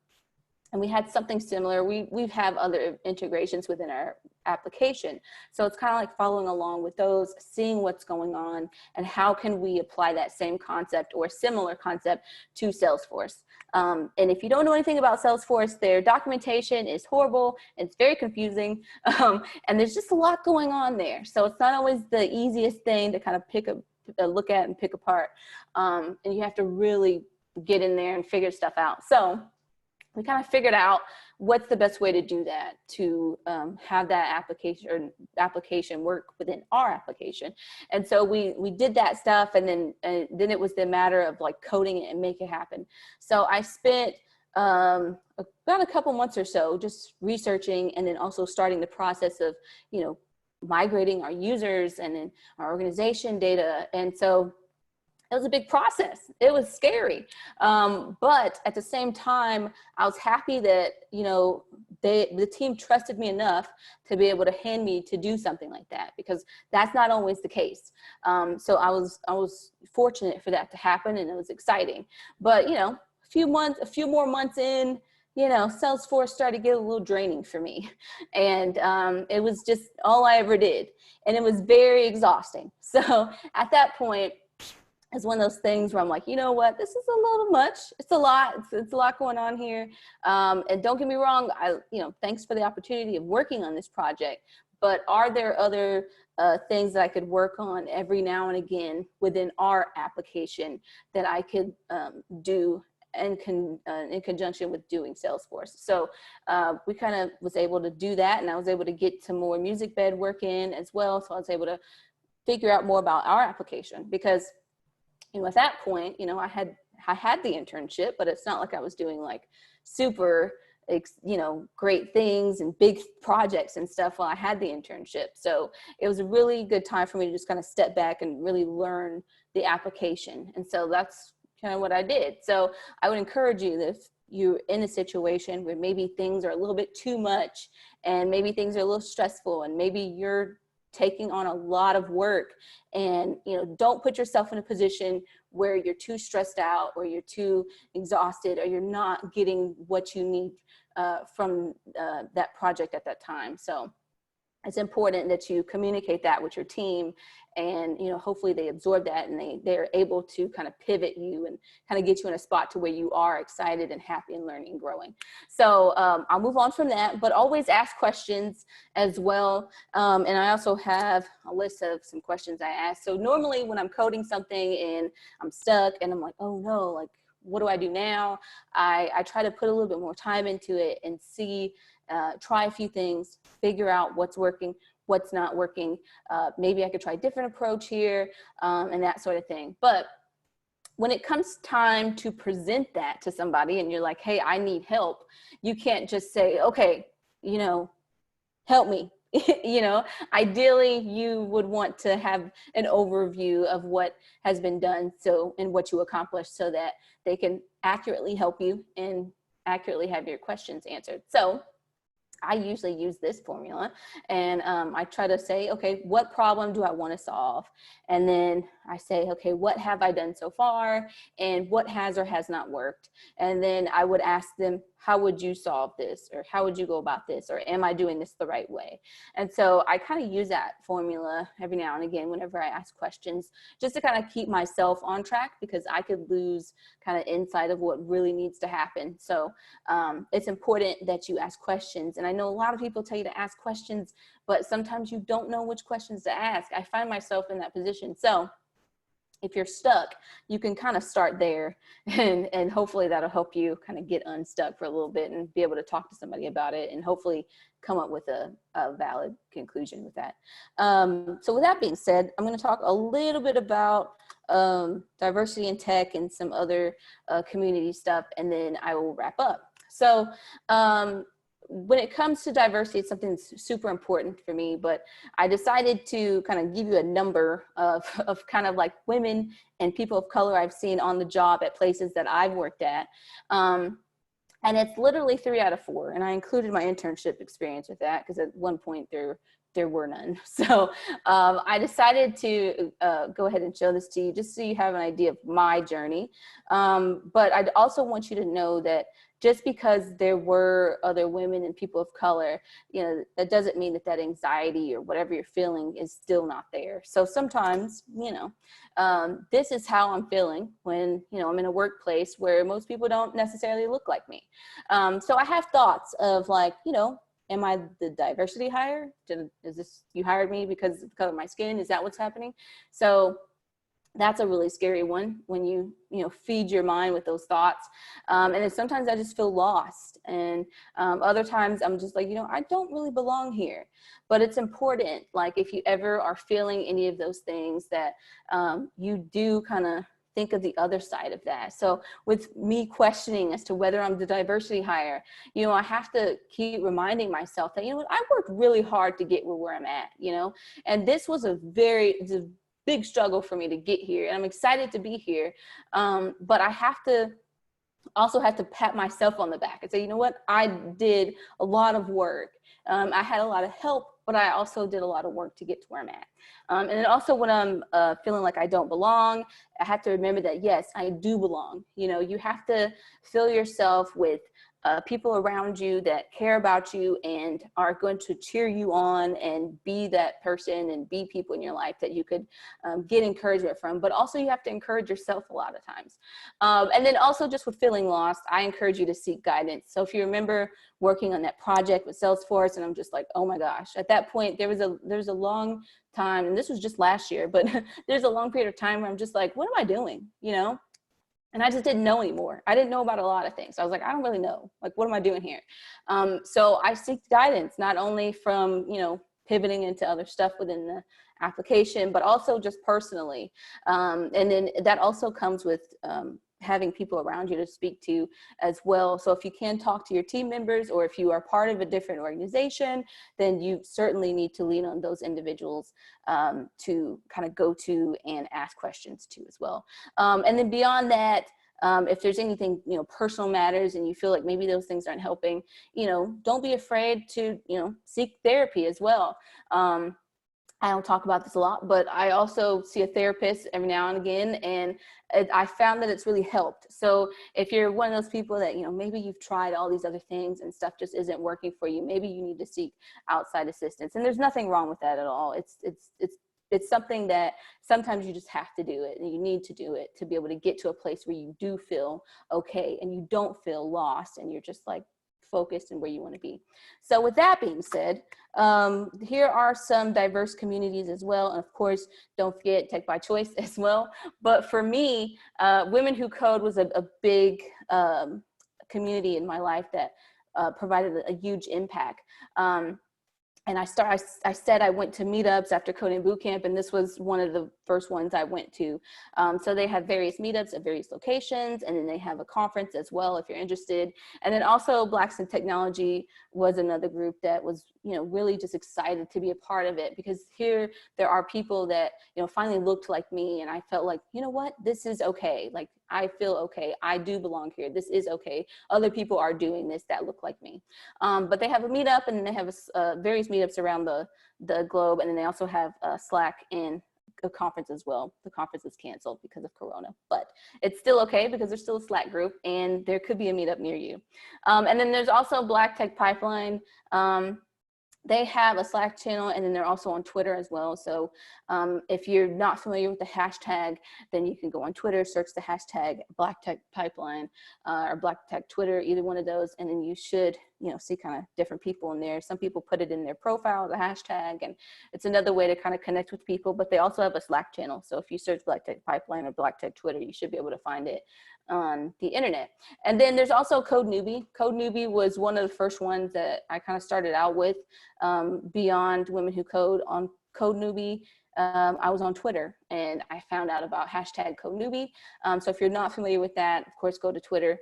And we had something similar. We have other integrations within our application. So it's kind of like following along with those, seeing what's going on, and how can we apply that same concept or similar concept to Salesforce. And if you don't know anything about Salesforce, their documentation is horrible. It's very confusing. And there's just a lot going on there. So it's not always the easiest thing to kind of look at and pick apart. And you have to really get in there and figure stuff out. So we kind of figured out what's the best way to do that, to have that application work within our application. And so we did that stuff, and then it was the matter of like coding it and make it happen. So I spent about a couple months or so just researching, and then also starting the process of, migrating our users and then our organization data. And so it was a big process. It was scary. But at the same time, I was happy that, you know, the team trusted me enough to be able to hand me to do something like that, because that's not always the case. So I was fortunate for that to happen, and it was exciting. But, you know, a few more months in, you know, Salesforce started to get a little draining for me. And it was just all I ever did. And it was very exhausting. So at that point, it's one of those things where I'm like, you know what, this is a little much. It's a lot. It's a lot going on here. And don't get me wrong, you know, thanks for the opportunity of working on this project. But are there other things that I could work on every now and again within our application that I could do in conjunction with doing Salesforce? So we kind of was able to do that, and I was able to get some more Musicbed work in as well. So I was able to figure out more about our application, because, you know, at that point, you know, I had the internship, but it's not like I was doing like super, you know, great things and big projects and stuff while I had the internship. So it was a really good time for me to just kind of step back and really learn the application. And so that's kind of what I did. So I would encourage you that if you're in a situation where maybe things are a little bit too much, and maybe things are a little stressful, and maybe you're taking on a lot of work, and, you know, don't put yourself in a position where you're too stressed out, or you're too exhausted, or you're not getting what you need from that project at that time. So it's important that you communicate that with your team, and, you know, hopefully they absorb that, and they're able to kind of pivot you and kind of get you in a spot to where you are excited and happy and learning and growing. So I'll move on from that, but always ask questions as well. And I also have a list of some questions I ask. So normally when I'm coding something and I'm stuck and I'm like, oh no, like, what do I do now? I try to put a little bit more time into it and see, try a few things, figure out what's working, what's not working. Maybe I could try a different approach here, and that sort of thing. But when it comes time to present that to somebody and you're like, hey, I need help, you can't just say, okay, you know, help me. You know, ideally you would want to have an overview of what has been done, so, and what you accomplished, so that they can accurately help you and accurately have your questions answered. So I usually use this formula, and I try to say, okay, what problem do I want to solve? And then I say, okay, what have I done so far, and what has or has not worked? And then I would ask them, how would you solve this? Or how would you go about this? Or am I doing this the right way? And so I kind of use that formula every now and again whenever I ask questions, just to kind of keep myself on track, because I could lose kind of insight of what really needs to happen. So it's important that you ask questions. And I know a lot of people tell you to ask questions, but sometimes you don't know which questions to ask. I find myself in that position. So if you're stuck, you can kind of start there, and hopefully that'll help you kind of get unstuck for a little bit and be able to talk to somebody about it, and hopefully come up with a valid conclusion with that. So with that being said, I'm going to talk a little bit about diversity in tech and some other community stuff, and then I will wrap up. So when it comes to diversity, it's something that's super important for me, but I decided to kind of give you a number of kind of like women and people of color I've seen on the job at places that I've worked at. And it's literally 3 out of 4. And I included my internship experience with that, because at one point there were none. So I decided to go ahead and show this to you, just so you have an idea of my journey. But I'd also want you to know that just because there were other women and people of color, you know, that doesn't mean that that anxiety or whatever you're feeling is still not there. So sometimes, you know, this is how I'm feeling when, you know, I'm in a workplace where most people don't necessarily look like me. So I have thoughts of like, you know, am I the diversity hire? Is this, you hired me because of the color of my skin? Is that what's happening? So that's a really scary one when you feed your mind with those thoughts. And then sometimes I just feel lost. And other times I'm just like, you know, I don't really belong here. But it's important, like if you ever are feeling any of those things, that you do kind of think of the other side of that. So with me questioning as to whether I'm the diversity hire, you know, I have to keep reminding myself that, you know what, I worked really hard to get where I'm at, you know, and this was it's a big struggle for me to get here. And I'm excited to be here. But I also have to pat myself on the back and say, you know what, I did a lot of work. I had a lot of help, but I also did a lot of work to get to where I'm at. And then also when I'm feeling like I don't belong, I have to remember that, yes, I do belong. You know, you have to fill yourself with people around you that care about you and are going to cheer you on and be that person and be people in your life that you could get encouragement from. But also you have to encourage yourself a lot of times. And then also just with feeling lost, I encourage you to seek guidance. So if you remember working on that project with Salesforce, and I'm just like, oh my gosh, at that point, there was a long time, and this was just last year, but there's a long period of time where I'm just like, what am I doing? You know? And I just didn't know anymore. I didn't know about a lot of things. I was like, I don't really know. Like, what am I doing here? So I seek guidance, not only from, you know, pivoting into other stuff within the application, but also just personally. And then that also comes with having people around you to speak to as well. So if you can talk to your team members, or if you are part of a different organization, then you certainly need to lean on those individuals to kind of go to and ask questions to as well. And then beyond that, if there's anything, you know, personal matters and you feel like maybe those things aren't helping, you know, don't be afraid to, you know, seek therapy as well. I don't talk about this a lot, but I also see a therapist every now and again, and I found that it's really helped. So if you're one of those people that, you know, maybe you've tried all these other things and stuff just isn't working for you, maybe you need to seek outside assistance. And there's nothing wrong with that at all. It's something that sometimes you just have to do it, and you need to do it to be able to get to a place where you do feel okay and you don't feel lost and you're just like focused and where you want to be. So with that being said, here are some diverse communities as well. And of course, don't forget Tech by Choice as well. But for me, Women Who Code was a big community in my life that provided a huge impact. And I said I went to meetups after coding bootcamp, and this was one of the first ones I went to. So they have various meetups at various locations, and then they have a conference as well if you're interested. And then also Blacks in Technology was another group that was, you know, really just excited to be a part of it, because here there are people that, you know, finally looked like me, and I felt like, you know what, this is okay. Like, I feel okay. I do belong here. This is okay. Other people are doing this that look like me. But they have a meetup, and they have various meetups around the globe. And then they also have Slack and a conference as well. The conference is canceled because of Corona, but it's still okay because there's still a Slack group, and there could be a meetup near you. And then there's also Black Tech Pipeline. They have a Slack channel, and then they're also on Twitter as well. So if you're not familiar with the hashtag, then you can go on Twitter, search the hashtag Black Tech Pipeline or Black Tech Twitter, either one of those, and then you should, you know, see kind of different people in there. Some people put it in their profile, the hashtag, and it's another way to kind of connect with people. But they also have a Slack channel. So if you search Black Tech Pipeline or Black Tech Twitter, you should be able to find it on the internet. And then there's also Code Newbie. Code Newbie was one of the first ones that I kind of started out with beyond Women Who Code. On Code Newbie, I was on Twitter, and I found out about hashtag Code Newbie. So if you're not familiar with that, of course, go to Twitter,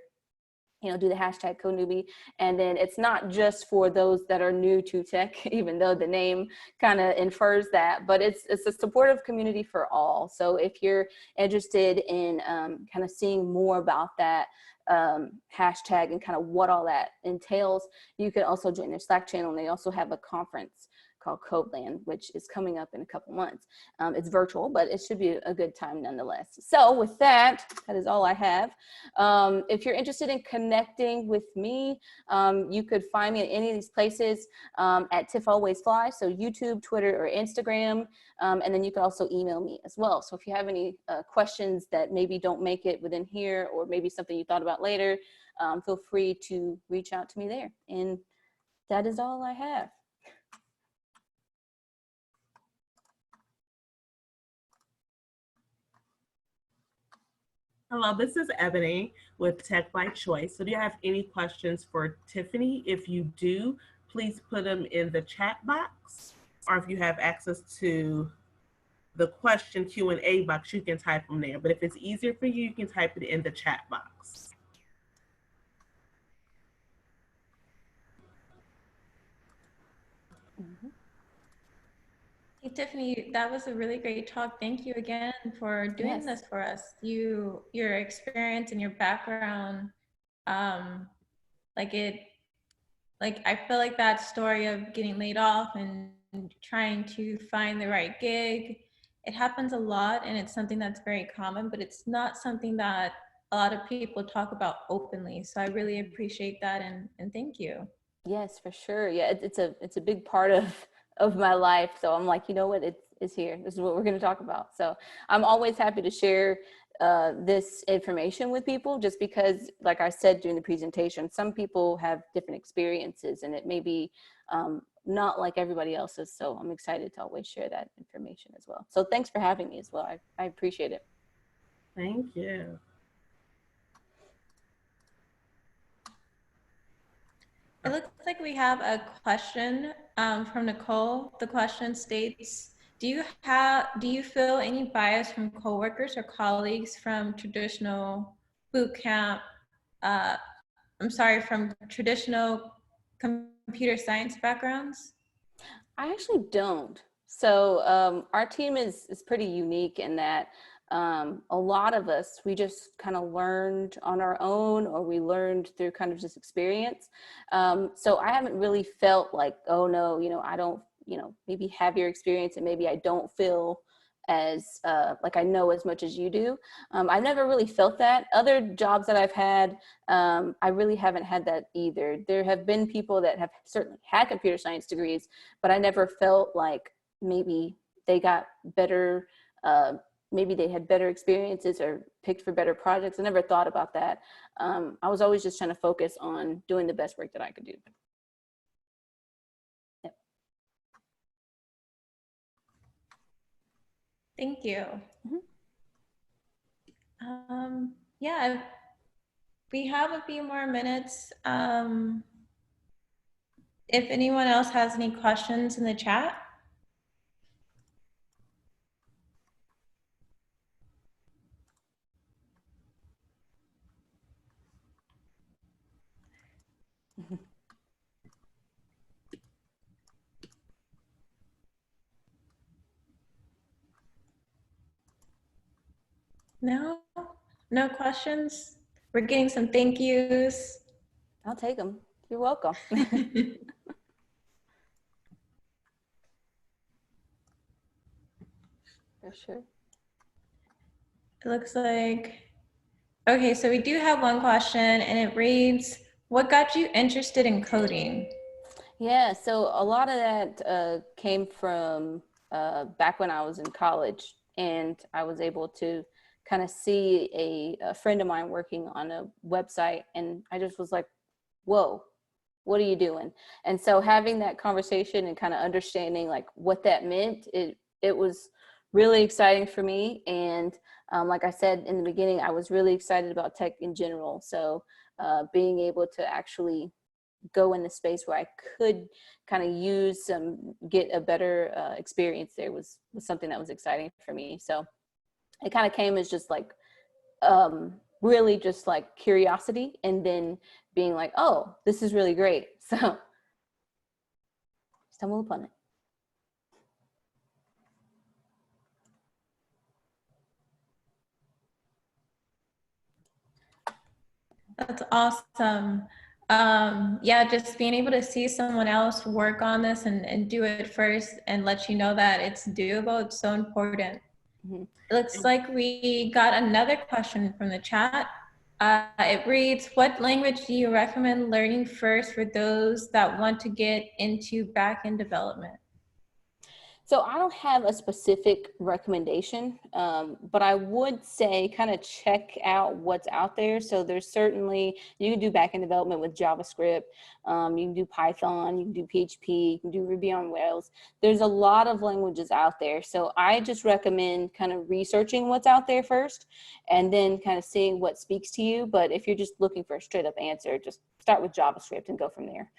you know, do the hashtag Code Newbie. And then it's not just for those that are new to tech, even though the name kind of infers that, but it's a supportive community for all. So if you're interested in kind of seeing more about that hashtag and kind of what all that entails, you can also join their Slack channel. And they also have a conference called Codeland, which is coming up in a couple months. It's virtual, but it should be a good time nonetheless. So with that, that is all I have. If you're interested in connecting with me, you could find me at any of these places at Tiff Always Fly, so YouTube, Twitter, or Instagram, and then you can also email me as well. So if you have any questions that maybe don't make it within here, or maybe something you thought about later, feel free to reach out to me there. And that is all I have. Hello, this is Ebony with Tech by Choice. So do you have any questions for Tiffany? If you do, please put them in the chat box, or if you have access to the question Q&A box, you can type them there. But if it's easier for you, you can type it in the chat box. Mhm. Hey, Tiffany, that was a really great talk. Thank you again for doing Yes. this for us. Your experience and your background, um, like I feel like that story of getting laid off and trying to find the right gig, it happens a lot and it's something that's very common, but it's not something that a lot of people talk about openly. So I really appreciate that and thank you. Yes, for sure. Yeah, it's a big part of my life. So I'm like, you know what, it's here. This is what we're going to talk about. So I'm always happy to share this information with people, just because, like I said during the presentation, some people have different experiences, and it may be not like everybody else's. So I'm excited to always share that information as well. So thanks for having me as well. I appreciate it. Thank you. It looks like we have a question from Nicole. The question states, do you feel any bias from coworkers or colleagues from traditional bootcamp, from traditional computer science backgrounds? I actually don't. So our team is pretty unique in that a lot of us, we just kind of learned on our own, or we learned through kind of just experience. So I haven't really felt like, oh no, I don't, maybe have your experience and maybe I don't feel as like I know as much as you do. I never really felt that. Other jobs that I've had, I really haven't had that either. There have been people that have certainly had computer science degrees, but I never felt like maybe they got better, maybe they had better experiences or picked for better projects. I never thought about that. I was always just trying to focus on doing the best work that I could do. Yep. Thank you. Mm-hmm. Yeah, we have a few more minutes. If anyone else has any questions in the chat. No, no questions. We're getting some thank yous. I'll take them. You're welcome. For sure. It looks like, okay, so we do have one question and it reads, what got you interested in coding? Yeah, so a lot of that came from back when I was in college, and I was able to kind of see a friend of mine working on a website, and I just was like, whoa, what are you doing? And so having that conversation and kind of understanding like what that meant, it was really exciting for me. And like I said in the beginning, I was really excited about tech in general. So being able to actually go in the space where I could kind of get a better experience there was something that was exciting for me. So it kind of came as just like really just like curiosity, and then being like, oh, this is really great. So stumble upon it. That's awesome. Yeah, just being able to see someone else work on this and do it first and let you know that it's doable, it's so important. Mm-hmm. It looks like we got another question from the chat. It reads, what language do you recommend learning first for those that want to get into backend development? So I don't have a specific recommendation, but I would say kind of check out what's out there. So there's certainly, you can do backend development with JavaScript, you can do Python, you can do PHP, you can do Ruby on Rails. There's a lot of languages out there. So I just recommend kind of researching what's out there first, and then kind of seeing what speaks to you. But if you're just looking for a straight up answer, just start with JavaScript and go from there.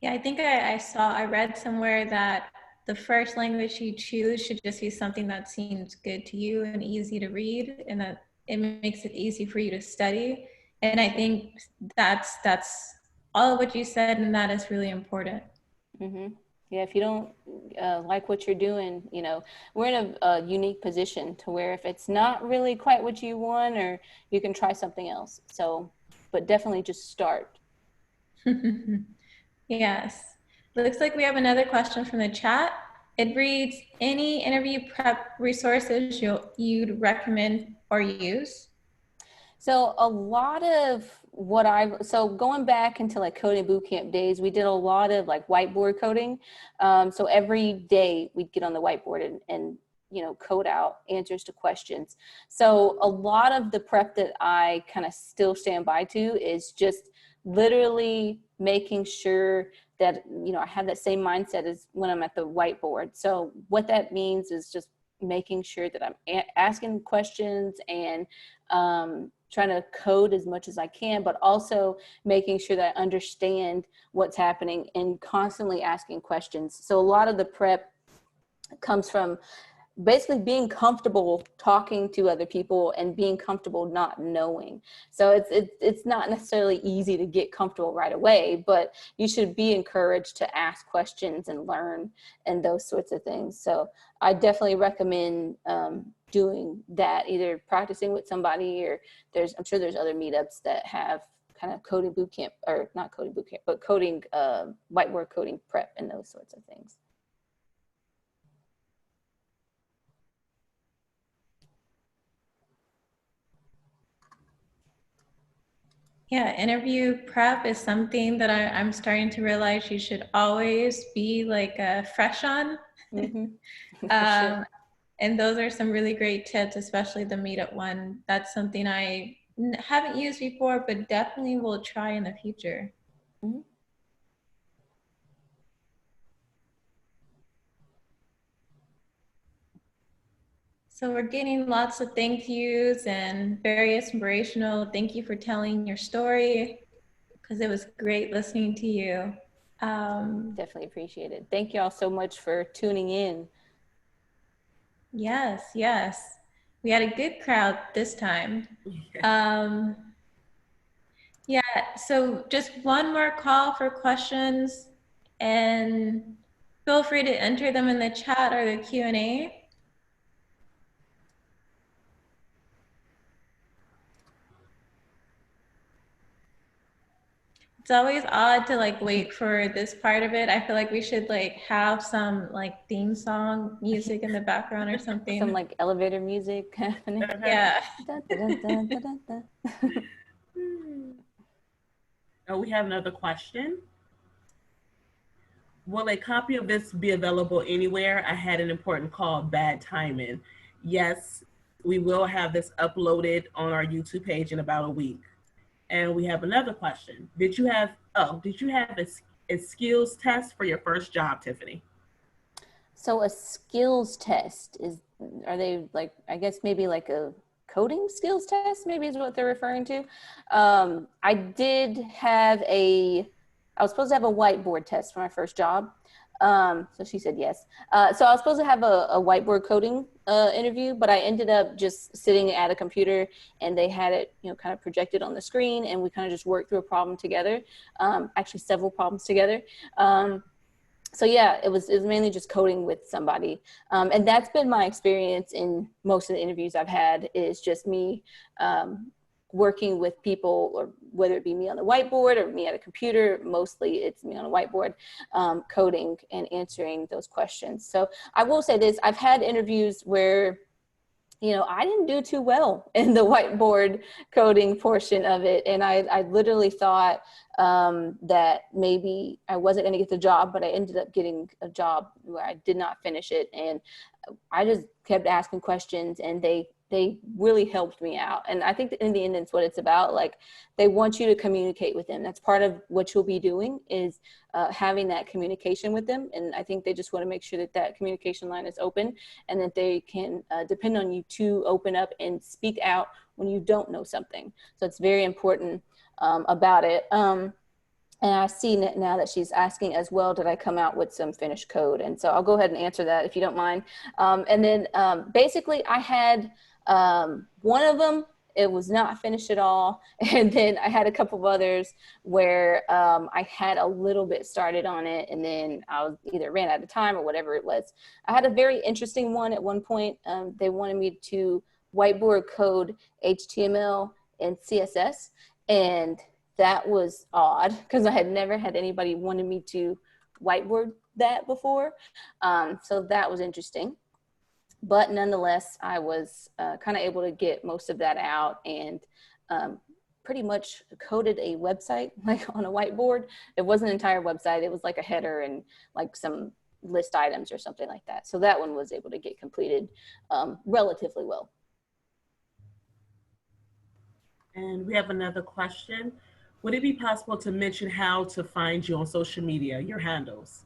Yeah, I think I read somewhere that the first language you choose should just be something that seems good to you and easy to read, and that it makes it easy for you to study. And I think that's all of what you said, and that is really important. Mm-hmm. Yeah, if you don't like what you're doing, you know, we're in a unique position to where if it's not really quite what you want, or you can try something else. So, but definitely just start. Yes. Looks like we have another question from the chat. It reads, any interview prep resources you'd recommend or use? So a lot of what so going back into like coding bootcamp days, we did a lot of like whiteboard coding. So every day we'd get on the whiteboard and you know, code out answers to questions. So a lot of the prep that I kind of still stand by to is just literally making sure that, you know, I have that same mindset as when I'm at the whiteboard. So what that means is just making sure that I'm asking questions and trying to code as much as I can, but also making sure that I understand what's happening and constantly asking questions. So a lot of the prep comes from basically being comfortable talking to other people and being comfortable not knowing. So it's not necessarily easy to get comfortable right away, but you should be encouraged to ask questions and learn and those sorts of things. So I definitely recommend doing that, either practicing with somebody, or I'm sure there's other meetups that have kind of coding bootcamp, or not coding bootcamp, but coding, whiteboard coding prep and those sorts of things. Yeah, interview prep is something that I'm starting to realize you should always be like fresh on. Mm-hmm. For sure. And those are some really great tips, especially the meetup one. That's something I haven't used before, but definitely will try in the future. Mm-hmm. So we're getting lots of thank yous and very inspirational. Thank you for telling your story, because it was great listening to you. Definitely appreciate it. Thank you all so much for tuning in. Yes, yes. We had a good crowd this time. Um, yeah, so just one more call for questions, and feel free to enter them in the chat or the Q&A. It's always odd to like wait for this part of it. I feel like we should like have some like theme song music in the background or something. Some like elevator music happening. Yeah. Oh, we have another question. Will a copy of this be available anywhere? I had an important call, bad timing. Yes, we will have this uploaded on our YouTube page in about a week. And we have another question. Did you have a skills test for your first job, Tiffany? So a skills test are they like, I guess maybe like a coding skills test, maybe is what they're referring to. I did have I was supposed to have a whiteboard test for my first job. So she said yes. So I was supposed to have a whiteboard coding interview, but I ended up just sitting at a computer and they had it, you know, kind of projected on the screen, and we kind of just worked through a problem together. Actually several problems together. So yeah, it was mainly just coding with somebody. And that's been my experience in most of the interviews I've had, is just me working with people, or whether it be me on the whiteboard or me at a computer. Mostly it's me on a whiteboard, coding and answering those questions. So I will say this, I've had interviews where, you know, I didn't do too well in the whiteboard coding portion of it. And I literally thought that maybe I wasn't going to get the job, but I ended up getting a job where I did not finish it. And I just kept asking questions, and they really helped me out. And I think that in the end, that's what it's about. Like, they want you to communicate with them. That's part of what you'll be doing, is having that communication with them. And I think they just want to make sure that that communication line is open, and that they can depend on you to open up and speak out when you don't know something. So it's very important about it. And I see now that she's asking as well, did I come out with some finished code? And so I'll go ahead and answer that if you don't mind. And then basically I had one of them, it was not finished at all. And then I had a couple of others where I had a little bit started on it, and then I was either ran out of time or whatever it was. I had a very interesting one at one point. They wanted me to whiteboard code HTML and CSS. And that was odd because I had never had anybody wanted me to whiteboard that before. So that was interesting. But nonetheless, I was kind of able to get most of that out and pretty much coded a website like on a whiteboard. It wasn't an entire website. It was like a header and like some list items or something like that. So that one was able to get completed relatively well. And we have another question. Would it be possible to mention how to find you on social media, your handles?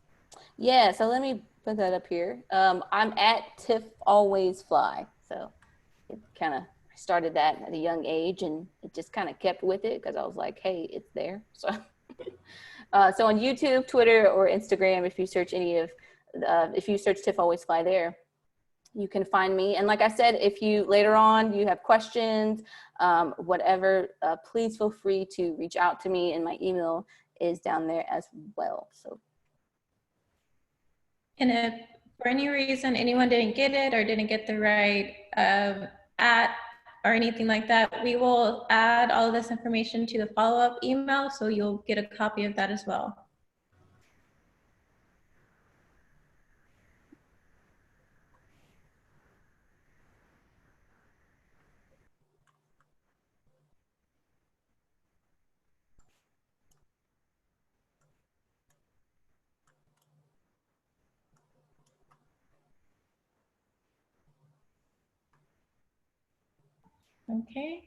Yeah, so let me put that up here. I'm at Tiff Always Fly. So it kind of, I started that at a young age and it just kind of kept with it because I was like, hey, it's there. So, so on YouTube, Twitter, or Instagram, if you search any of, if you search Tiff Always Fly there, you can find me. And like I said, if you later on you have questions, whatever, please feel free to reach out to me, and my email is down there as well. So. And if for any reason anyone didn't get it or didn't get the right at or anything like that, we will add all of this information to the follow-up email, so you'll get a copy of that as well. Okay.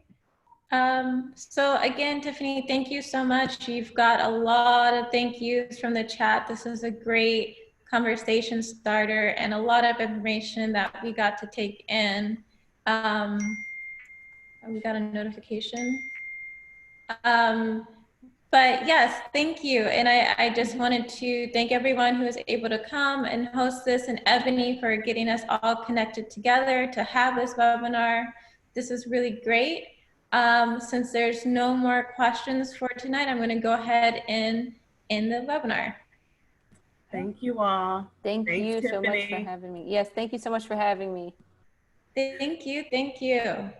So again, Tiffany, thank you so much. You've got a lot of thank yous from the chat. This is a great conversation starter and a lot of information that we got to take in. We got a notification. But yes, thank you. And I just wanted to thank everyone who was able to come and host this, and Ebony for getting us all connected together to have this webinar. This is really great. Since there's no more questions for tonight, I'm going to go ahead and end the webinar. Thank you all. Thanks, you Tiffany. so much for having me. Yes, thank you so much for having me. Thank you. Thank you.